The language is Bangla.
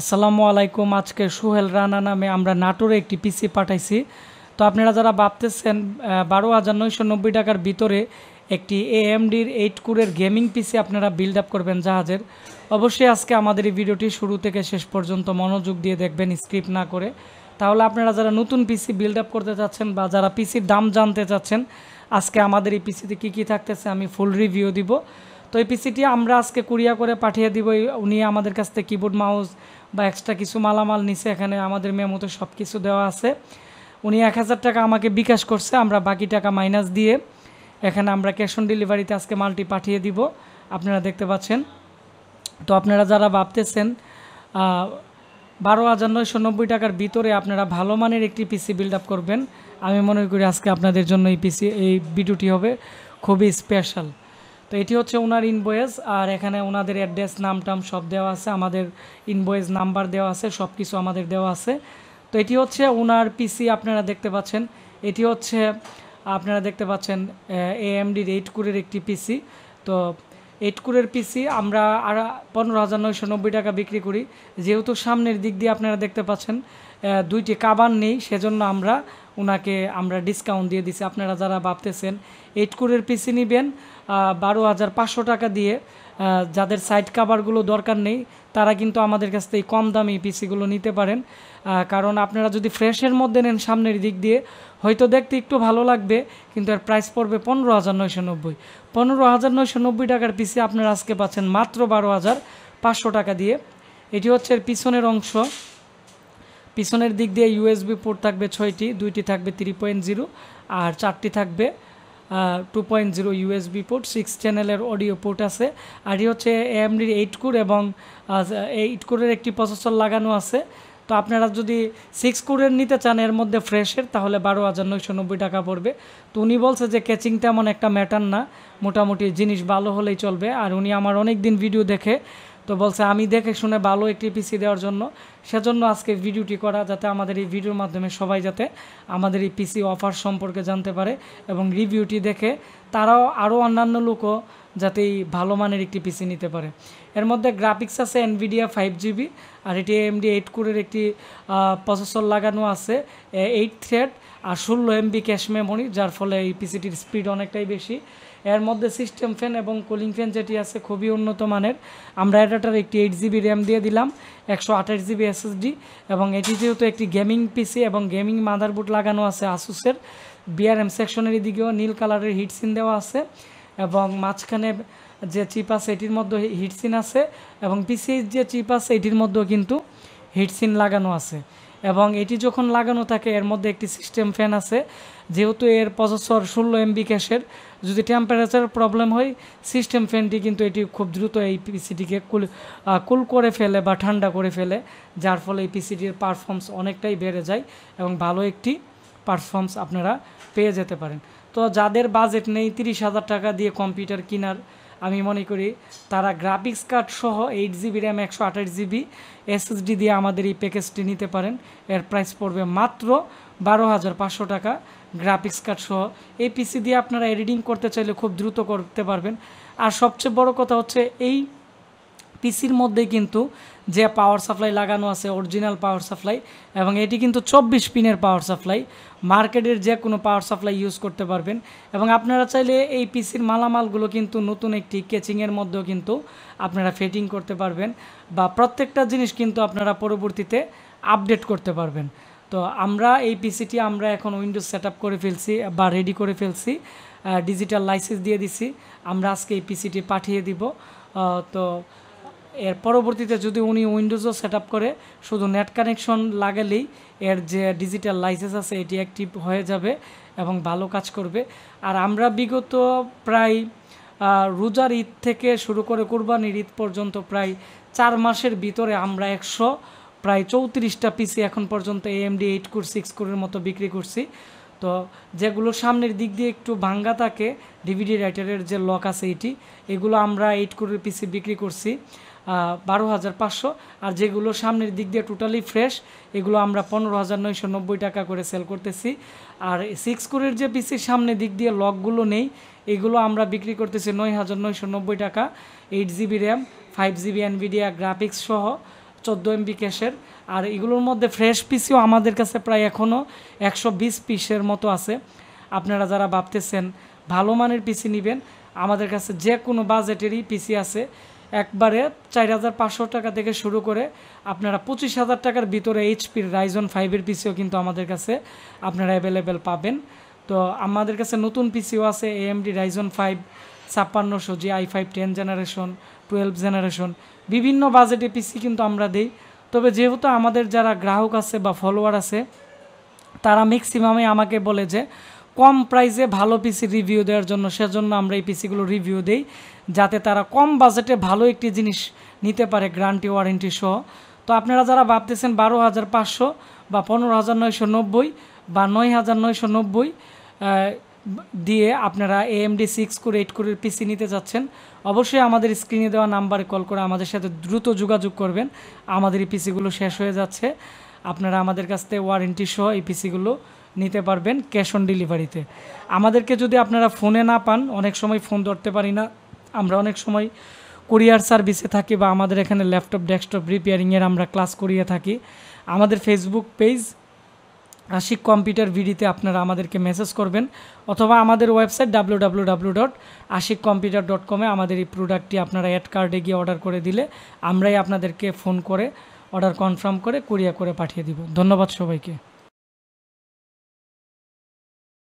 আসসালামু আলাইকুম। আজকে সোহেল রানা নামে আমরা নাটোরে একটি পিসি পাঠাইছি। তো আপনারা যারা ভাবতেছেন 12,990 টাকার ভিতরে একটি AMDর 8 কোরের গেমিং পিসি আপনারা বিল্ড আপ করবেন জাহাজের, অবশ্যই আজকে আমাদের এই ভিডিওটি শুরু থেকে শেষ পর্যন্ত মনোযোগ দিয়ে দেখবেন, স্ক্রিপ্ট না করে। তাহলে আপনারা যারা নতুন পিসি বিল্ড আপ করতে চাচ্ছেন বা যারা পিসির দাম জানতে চাচ্ছেন, আজকে আমাদের এই পিসিতে কী থাকতেছে আমি ফুল রিভিউ দিব। তো এই পিসিটি আমরা আজকে কুরিয়ার করে পাঠিয়ে দিব। উনি আমাদের কাছ থেকে কিবোর্ড মাউস বা এক্সট্রা কিছু মালামাল নিচে, এখানে আমাদের মেমোতে সব কিছু দেওয়া আছে। উনি 1000 টাকা আমাকে বিকাশ করছে, আমরা বাকি টাকা মাইনাস দিয়ে এখানে আমরা ক্যাশ অন ডেলিভারিতে আজকে মালটি পাঠিয়ে দিব, আপনারা দেখতে পাচ্ছেন। তো আপনারা যারা ভাবতেছেন 12,990 টাকার ভিতরে আপনারা ভালো মানের একটি পিসি বিল্ড আপ করবেন, আমি মনে করি আজকে আপনাদের জন্য এই ভিডিওটি হবে খুবই স্পেশাল। তো এটি হচ্ছে ওনার ইনভয়েস, আর এখানে ওনাদের অ্যাড্রেস নাম টাম সব দেওয়া আছে, আমাদের ইনভয়েস নাম্বার দেওয়া আছে, সব কিছু আমাদের দেওয়া আছে। তো এটি হচ্ছে ওনার পিসি, আপনারা দেখতে পাচ্ছেন। এটি হচ্ছে আপনারা দেখতে পাচ্ছেন AMDর 8 কোরের একটি পিসি। তো 8 কোরের পিসি আমরা 15,990 টাকা বিক্রি করি। যেহেতু সামনের দিক দিয়ে আপনারা দেখতে পাচ্ছেন দুইটি কাবার নেই, সেজন্য আমরা ডিসকাউন্ট দিয়ে দিছি। আপনারা যারা ভাবতেছেন 8 কোরের পিসি নেবেন 12,500 টাকা দিয়ে, যাদের সাইড কাভারগুলো দরকার নেই তারা কিন্তু আমাদের কাছ থেকে কম দামি পিসিগুলো নিতে পারেন। কারণ আপনারা যদি ফ্রেশের মধ্যে নেন সামনের দিক দিয়ে হয়তো দেখতে একটু ভালো লাগবে, কিন্তু এর প্রাইস পড়বে 15,990। 15,990 টাকার পিসি আপনারা আজকে পাচ্ছেন মাত্র 12,500 টাকা দিয়ে। এটি হচ্ছে এর পিছনের অংশ। পিছনের দিক দিয়ে USB পোর্ট থাকবে 6টি, 2টি থাকবে 3.0 আর 4টি থাকবে 2.0 USB পোর্ট, 6 চ্যানেলের অডিও পোর্ট আছে। আর এই হচ্ছে AMDর 8 কোর এবং 8 কোরের একটি প্রসেসর লাগানো আছে। তো আপনারা যদি 6 কোরের নিতে চান এর মধ্যে ফ্রেশের, তাহলে 12,990 টাকা পড়বে। তো উনি বলছে যে ক্যাচিং তেমন একটা ম্যাটার না, মোটামুটি জিনিস ভালো হলেই চলবে। আর উনি আমার অনেক দিন ভিডিও দেখে, তো বলছে আমি দেখে শুনে ভালো একটি পিসি দেওয়ার জন্য, সেজন্য আজকে ভিডিওটি করা, যাতে আমাদের এই ভিডিওর মাধ্যমে সবাই যাতে আমাদের এই পিসি অফার সম্পর্কে জানতে পারে এবং রিভিউটি দেখে তারাও আরও অন্যান্য লোকও যাতে এই ভালো মানের একটি পিসি নিতে পারে। এর মধ্যে গ্রাফিক্স আছে NVIDIA 5GB, আর এটি AMD 8 কোরের একটি প্রসেসর লাগানো আছে 8 থ্রেড আর 16 MB ক্যাশ মেমোরি, যার ফলে এই পিসিটির স্পিড অনেকটাই বেশি। এর মধ্যে সিস্টেম ফ্যান এবং কুলিং ফ্যান যেটি আছে খুবই উন্নত মানের। আমরা এটার একটি 8GB র্যাম দিয়ে দিলাম, 128GB SSD, এবং এটি যেহেতু একটি গেমিং পিসি এবং গেমিং মাদারবোর্ড লাগানো আছে আসুসের। BRM সেকশনের দিকেও নীল কালারের হিটসিন দেওয়া আছে, এবং মাঝখানে যে চিপ আছে এটির মধ্যে হিটসিন আছে, এবং পিসির যে চিপ আছে এটির মধ্যেও কিন্তু হিটসিন লাগানো আছে। এবং এটি যখন লাগানো থাকে এর মধ্যে একটি সিস্টেম ফ্যান আছে, যেহেতু এর প্রসেসর 16 MB ক্যাশের, যদি টেম্পারেচার প্রবলেম হয় সিস্টেম ফ্যানটি কিন্তু এটি খুব দ্রুত এই পিসিটিকে কুল করে ফেলে বা ঠান্ডা করে ফেলে, যার ফলে এই পিসিটির পারফরমেন্স অনেকটাই বেড়ে যায় এবং ভালো একটি পারফরমেন্স আপনারা পেয়ে যেতে পারেন। তো যাদের বাজেট নেই 30,000 টাকা দিয়ে কম্পিউটার কেনার, আমি মনে করি তারা গ্রাফিক্স কার্ড সহ 8GB র্যাম 128GB SSD দিয়ে আমাদের এই প্যাকেজটি নিতে পারেন। এর প্রাইস পড়বে মাত্র 12,500 টাকা গ্রাফিক্স কার্ড সহ। এই পিসি দিয়ে আপনারা এডিটিং করতে চাইলে খুব দ্রুত করতে পারবেন। আর সবচেয়ে বড় কথা হচ্ছে এই পিসির মধ্যে কিন্তু যে পাওয়ার সাপ্লাই লাগানো আছে অরিজিনাল পাওয়ার সাপ্লাই, এবং এটি কিন্তু 24 পিনের পাওয়ার সাপ্লাই, মার্কেটের যে কোনো পাওয়ার সাপ্লাই ইউজ করতে পারবেন। এবং আপনারা চাইলে এই পিসির মালামালগুলো কিন্তু নতুন একটি কেচিংয়ের মধ্যেও কিন্তু আপনারা ফিটিং করতে পারবেন, বা প্রত্যেকটা জিনিস কিন্তু আপনারা পরবর্তীতে আপডেট করতে পারবেন। তো আমরা এই পিসিটি আমরা এখন উইন্ডোজ সেট করে ফেলছি বা রেডি করে ফেলছি, ডিজিটাল লাইসেন্স দিয়ে দিছি, আমরা আজকে এই পিসিটি পাঠিয়ে দিব। তো এর পরবর্তীতে যদি উনি উইন্ডোজও সেট করে শুধু নেট কানেকশন লাগালেই এর যে ডিজিটাল লাইসেন্স আছে এটি অ্যাক্টিভ হয়ে যাবে এবং ভালো কাজ করবে। আর আমরা বিগত প্রায় রোজার ঈদ থেকে শুরু করে কুরবানির ঈদ পর্যন্ত প্রায় 4 মাসের ভিতরে আমরা প্রায় 34টা পিসি এখন পর্যন্ত AMD 8 কোর 6 কোরের মতো বিক্রি করছি। তো যেগুলো সামনের দিক দিয়ে একটু ভাঙ্গা থাকে, DVD রাইটারের যে লক আছে এগুলো আমরা 8 কোরের পিসি বিক্রি করছি 12,500, আর যেগুলো সামনের দিক দিয়ে টোটালি ফ্রেশ এগুলো আমরা 15,990 টাকা করে সেল করতেছি। আর 6 কোরের যে পিসির সামনের দিক দিয়ে লকগুলো নেই এগুলো আমরা বিক্রি করতেছি 9,990 টাকা। 8GB RAM 5GB NVIDIA graphics সহ 14 MB ক্যাশের। আর এগুলোর মধ্যে ফ্রেশ পিসিও আমাদের কাছে প্রায় এখনও 120 পিসের মতো আছে। আপনারা যারা ভাবতেছেন ভালো মানের পিসি নেবেন, আমাদের কাছে যে কোনো বাজেটেরই পিসি আছে। একবারে 4500 টাকা থেকে শুরু করে আপনারা 25,000 টাকার ভিতরে এইচপির রাইজন 5-এর পিসিও কিন্তু আমাদের কাছে আপনারা অ্যাভেলেবেল পাবেন। তো আমাদের কাছে নতুন পিসিও আছে, AMD Ryzen 5 5600G i5 10 generation 12 generation, বিভিন্ন বাজেটে পিসি কিন্তু আমরা দেই। তবে যেহেতু আমাদের যারা গ্রাহক আছে বা ফলোয়ার আছে তারা ম্যাক্সিমামে আমাকে বলে যে কম প্রাইসে ভালো পিসি রিভিউ দেওয়ার জন্য, সেজন্য আমরা এই পিসিগুলো রিভিউ দেই যাতে তারা কম বাজেটে ভালো একটি জিনিস নিতে পারে গ্যারান্টি ওয়ারেন্টি সহ। তো আপনারা যারা ভাবতেছেন 12,500 বা 15,990 বা 9,990 দিয়ে আপনারা AMD 6 কোর 8 কোরের পিসি নিতে যাচ্ছেন, অবশ্যই আমাদের স্ক্রিনে দেওয়া নাম্বারে কল করে আমাদের সাথে দ্রুত যোগাযোগ করবেন। আমাদের এই পিসিগুলো শেষ হয়ে যাচ্ছে, আপনারা আমাদের কাছ থেকে ওয়ারেন্টি সহ এই পিসিগুলো নিতে পারবেন ক্যাশ অন ডেলিভারিতে। আমাদেরকে যদি আপনারা ফোনে না পান, অনেক সময় ফোন ধরতে পারি না, আমরা অনেক সময় কুরিয়ার সার্ভিসে থাকি বা আমাদের এখানে ল্যাপটপ ডেস্কটপ রিপেয়ারিংয়ের আমরা ক্লাস করিয়ে থাকি। আমাদের ফেসবুক পেজ আশিক কম্পিউটার ভিডিতে আপনারা আমাদেরকে মেসেজ করবেন, অথবা আমাদের ওয়েবসাইট www.ashikcomputer.com আমাদের এই প্রোডাক্টটি আপনারা অ্যাড কার্ডে গিয়ে অর্ডার করে দিলে আমরাই আপনাদেরকে ফোন করে অর্ডার কনফার্ম করে কুরিয়ার করে পাঠিয়ে দিব। ধন্যবাদ সবাইকে।